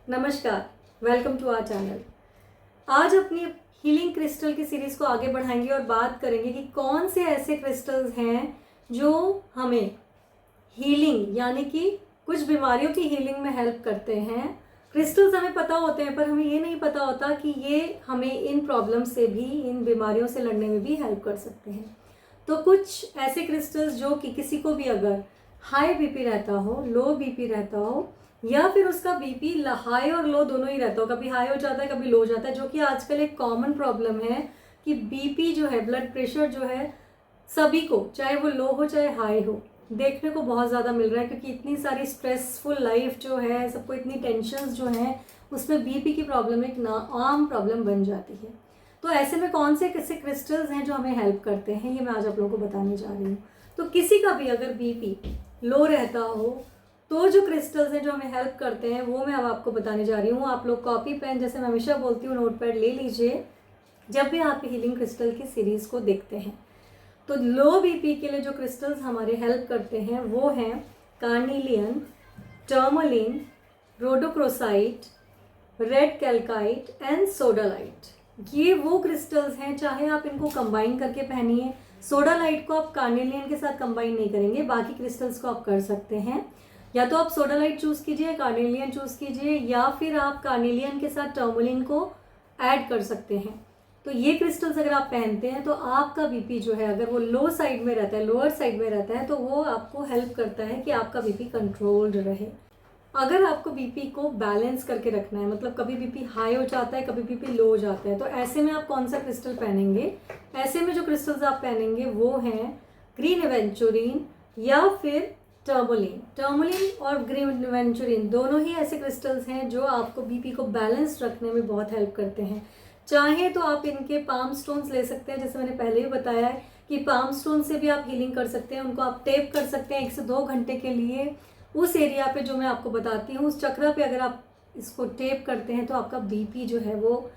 नमस्कार, welcome to our channel. आज अपनी हीलिंग क्रिस्टल की सीरीज़ को आगे बढ़ाएंगे और बात करेंगे कि कौन से ऐसे क्रिस्टल्स हैं जो हमें हीलिंग यानी कि कुछ बीमारियों की हीलिंग में हेल्प करते हैं। क्रिस्टल्स हमें पता होते हैं पर हमें ये नहीं पता होता कि ये हमें इन प्रॉब्लम से भी, इन बीमारियों से लड़ने में भी हेल्प कर सकते हैं। तो कुछ ऐसे क्रिस्टल्स जो कि किसी को भी अगर हाई बीपी रहता हो, लो बीपी रहता हो या फिर उसका बीपी हाई और लो दोनों ही रहता हो, कभी हाई हो जाता है कभी लो हो जाता है, जो कि आजकल एक कॉमन प्रॉब्लम है कि बीपी जो है, ब्लड प्रेशर जो है, सभी को चाहे वो लो हो चाहे हाई हो देखने को बहुत ज़्यादा मिल रहा है। क्योंकि इतनी सारी स्ट्रेसफुल लाइफ जो है, सबको इतनी टेंशन्स जो हैं, उसमें बीपी की प्रॉब्लम एक आम प्रॉब्लम बन जाती है। तो ऐसे में कौन से कैसे क्रिस्टल्स हैं जो हमें हेल्प करते हैं, ये मैं आज आप लोगों को बताने जा रही हूँ। तो किसी का भी अगर बीपी लो रहता हो तो जो क्रिस्टल्स हैं जो हमें हेल्प करते हैं वो मैं अब आपको बताने जा रही हूँ। आप लोग कॉपी पेन, जैसे मैं हमेशा बोलती हूँ, नोटपैड ले लीजिए जब भी आप हीलिंग क्रिस्टल की सीरीज़ को देखते हैं। तो लो बीपी के लिए जो क्रिस्टल्स हमारे हेल्प करते हैं वो हैं carnelian, tourmaline, रोडोक्रोसाइट, red कैल्काइट and sodalite. ये वो क्रिस्टल्स हैं, चाहे आप इनको कंबाइन करके पहनिए। सोडालाइट को आप कार्निलियन के साथ कंबाइन नहीं करेंगे, बाकी क्रिस्टल्स को आप कर सकते हैं। या तो आप सोडालाइट चूज़ कीजिए, कार्निलियन चूज़ कीजिए, या फिर आप कार्निलियन के साथ टर्मोलिन को ऐड कर सकते हैं। तो ये क्रिस्टल्स अगर आप पहनते हैं तो आपका बीपी जो है, अगर वो लो साइड में रहता है, लोअर साइड में रहता है, तो वो आपको हेल्प करता है कि आपका बीपी कंट्रोल्ड रहे। अगर आपको बीपी को बैलेंस करके रखना है, मतलब कभी बीपी हाई हो जाता है कभी बीपी लो हो जाता है, तो ऐसे में आप कौन सा क्रिस्टल पहनेंगे? ऐसे में जो क्रिस्टल्स आप पहनेंगे वो हैं ग्रीन एवेंचुरिन या फिर टर्मोलिन। टर्मोलिन और ग्रीन एवेंचुरिन दोनों ही ऐसे क्रिस्टल्स हैं जो आपको बीपी को बैलेंस रखने में बहुत हेल्प करते हैं। चाहे तो आप इनके पाम स्टोन्स ले सकते हैं, जैसे मैंने पहले ही बताया है कि पाम स्टोन से भी आप हीलिंग कर सकते हैं। उनको आप टेप कर सकते हैं 1 से 2 घंटे के लिए। उस एरिया पे जो मैं आपको बताती हूँ, उस चक्र पे अगर आप इसको टेप करते हैं तो आपका बीपी जो है वो,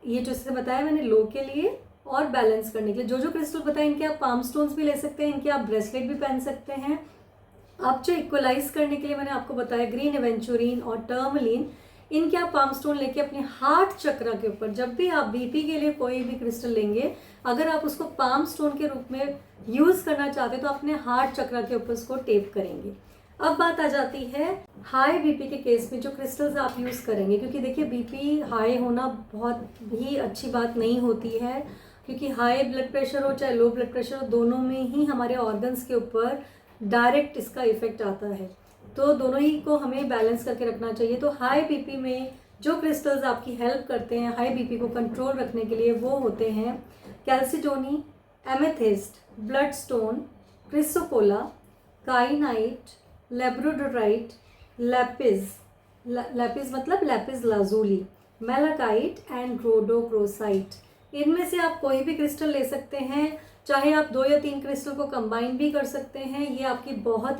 ये जो इससे बताया मैंने, लो के लिए और बैलेंस करने के लिए, जो जो क्रिस्टल बताए इनके आप पाम स्टोन्स भी ले सकते हैं, इनके आप ब्रेसलेट भी पहन सकते हैं। अब जो इक्वलाइज करने के लिए मैंने आपको बताया ग्रीन एवेंचुरिन और टर्मलिन, इनके आप पाम स्टोन लेके अपने हार्ट चक्र के ऊपर, जब भी आप बीपी के लिए कोई भी क्रिस्टल लेंगे, अगर आप उसको पाम स्टोन के रूप में यूज़ करना चाहते हैं तो अपने हार्ट चक्र के ऊपर उसको टेप करेंगे। अब बात आ जाती है हाई बीपी के केस में जो क्रिस्टल्स आप यूज़ करेंगे, क्योंकि देखिए बीपी हाई होना बहुत भी अच्छी बात नहीं होती है, क्योंकि हाई ब्लड प्रेशर हो चाहे लो ब्लड प्रेशर हो, दोनों में ही हमारे ऑर्गन्स के ऊपर डायरेक्ट इसका इफेक्ट आता है। तो दोनों ही को हमें बैलेंस करके रखना चाहिए। तो हाई बीपी में जो क्रिस्टल्स आपकी हेल्प करते हैं हाई बीपी को कंट्रोल रखने के लिए वो होते हैं chalcedony, amethyst, blood stone, chrysocolla, kyanite, labradorite, lapis, lapis मतलब lapis lazuli, malachite and rhodochrosite. इनमें से आप कोई भी क्रिस्टल ले सकते हैं, चाहे आप 2 या 3 क्रिस्टल को कंबाइन भी कर सकते हैं। ये आपकी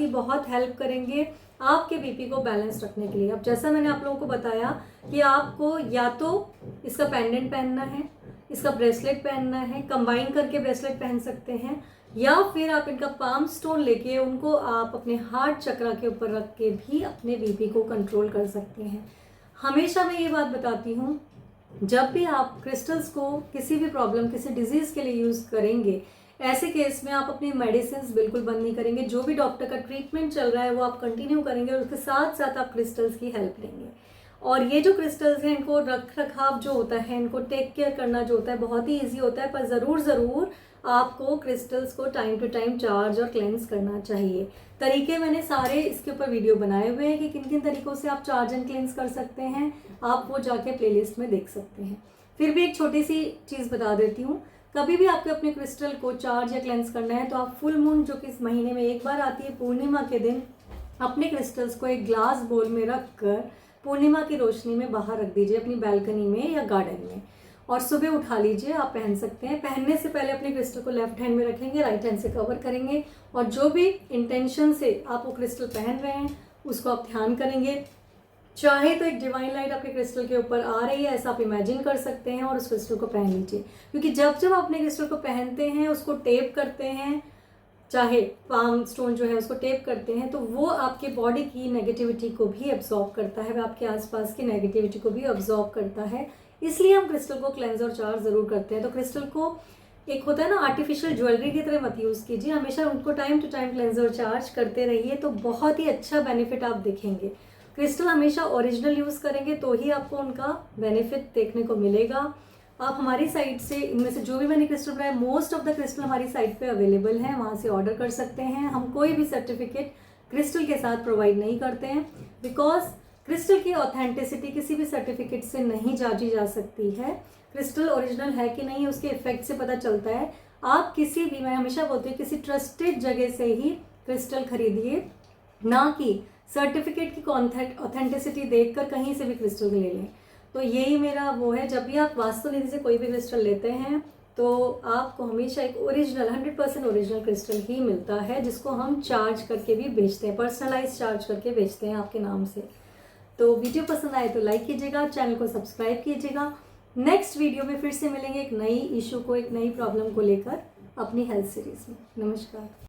बहुत हेल्प करेंगे आपके बीपी को बैलेंस रखने के लिए। अब जैसा मैंने आप लोगों को बताया कि आपको या तो इसका पेंडेंट पहनना है, इसका ब्रेसलेट पहनना है, कंबाइन करके ब्रेसलेट पहन सकते हैं, या फिर आप इनका पाम स्टोन लेके उनको आप अपने हार्ट चक्र के ऊपर रख के भी अपने बीपी को कंट्रोल कर सकते हैं। हमेशा मैं ये बात बताती हूँ, जब भी आप क्रिस्टल्स को किसी भी प्रॉब्लम, किसी डिजीज़ के लिए यूज़ करेंगे, ऐसे केस में आप अपनी मेडिसिन बिल्कुल बंद नहीं करेंगे। जो भी डॉक्टर का ट्रीटमेंट चल रहा है वो आप कंटिन्यू करेंगे और उसके साथ साथ आप क्रिस्टल्स की हेल्प लेंगे। और ये जो क्रिस्टल्स हैं, इनको रख रखाव जो होता है, इनको टेक केयर करना जो होता है, बहुत ही ईजी होता है, पर ज़रूर आपको क्रिस्टल्स को टाइम टू टाइम चार्ज और क्लेंस करना चाहिए। तरीके मैंने सारे इसके ऊपर वीडियो बनाए हुए हैं कि किन किन तरीकों से आप चार्ज एंड क्लेंस कर सकते हैं, आप वो जाके प्लेलिस्ट में देख सकते हैं। फिर भी एक छोटी सी चीज़ बता देती हूँ, कभी भी आपको अपने क्रिस्टल को चार्ज या क्लेंस करना है तो आप फुल मून, जो कि इस महीने में एक बार आती है, पूर्णिमा के दिन, अपने क्रिस्टल्स को एक ग्लास बोल में रख कर पूर्णिमा की रोशनी में बाहर रख दीजिए, अपनी बालकनी में या गार्डन में, और सुबह उठा लीजिए। आप पहन सकते हैं। पहनने से पहले अपने क्रिस्टल को लेफ्ट हैंड में रखेंगे, राइट हैंड से कवर करेंगे, और जो भी इंटेंशन से आप वो क्रिस्टल पहन रहे हैं उसको आप ध्यान करेंगे। चाहे तो एक डिवाइन लाइट आपके क्रिस्टल के ऊपर आ रही है, ऐसा आप इमेजिन कर सकते हैं, और उस क्रिस्टल को पहन लीजिए। क्योंकि जब जब आप अपने क्रिस्टल को पहनते हैं, उसको टेप करते हैं, चाहे पाम स्टोन जो है उसको टेप करते हैं, तो वो आपके बॉडी की नेगेटिविटी को भी एब्जॉर्ब करता है, वह आपके आसपास की नेगेटिविटी को भी एब्जॉर्ब करता है। इसलिए हम क्रिस्टल को क्लेंज और चार्ज ज़रूर करते हैं। तो क्रिस्टल को एक होता है ना आर्टिफिशियल ज्वेलरी की तरह मत यूज़ कीजिए, हमेशा उनको टाइम टू टाइम क्लेंज और चार्ज करते रहिए, तो बहुत ही अच्छा बेनिफिट आप देखेंगे। क्रिस्टल हमेशा ओरिजिनल यूज़ करेंगे तो ही आपको उनका बेनिफिट देखने को मिलेगा। आप हमारी साइट से इनमें से जो भी मैंने क्रिस्टल बनाया, मोस्ट ऑफ द क्रिस्टल हमारी साइट पे अवेलेबल है, वहाँ से ऑर्डर कर सकते हैं। हम कोई भी सर्टिफिकेट क्रिस्टल के साथ प्रोवाइड नहीं करते हैं, बिकॉज क्रिस्टल की ऑथेंटिसिटी किसी भी सर्टिफिकेट से नहीं जांची जा सकती है। क्रिस्टल ओरिजिनल है कि नहीं उसके इफेक्ट से पता चलता है। आप किसी भी, मैं हमेशा बोलती हूँ, किसी ट्रस्टेड जगह से ही क्रिस्टल खरीदिए, ना कि सर्टिफिकेट की ऑथेंटिसिटी देखकर कहीं से भी क्रिस्टल ले लें। तो यही मेरा वो है, जब भी आप वास्तुनिधि से कोई भी क्रिस्टल लेते हैं तो आपको हमेशा एक ओरिजिनल 100% ओरिजिनल क्रिस्टल ही मिलता है, जिसको हम चार्ज करके भी बेचते हैं, पर्सनलाइज चार्ज करके बेचते हैं आपके नाम से। तो वीडियो पसंद आए तो लाइक कीजिएगा, चैनल को सब्सक्राइब कीजिएगा। नेक्स्ट वीडियो में फिर से मिलेंगे एक नई इशू को, एक नई प्रॉब्लम को लेकर अपनी हेल्थ सीरीज में। नमस्कार।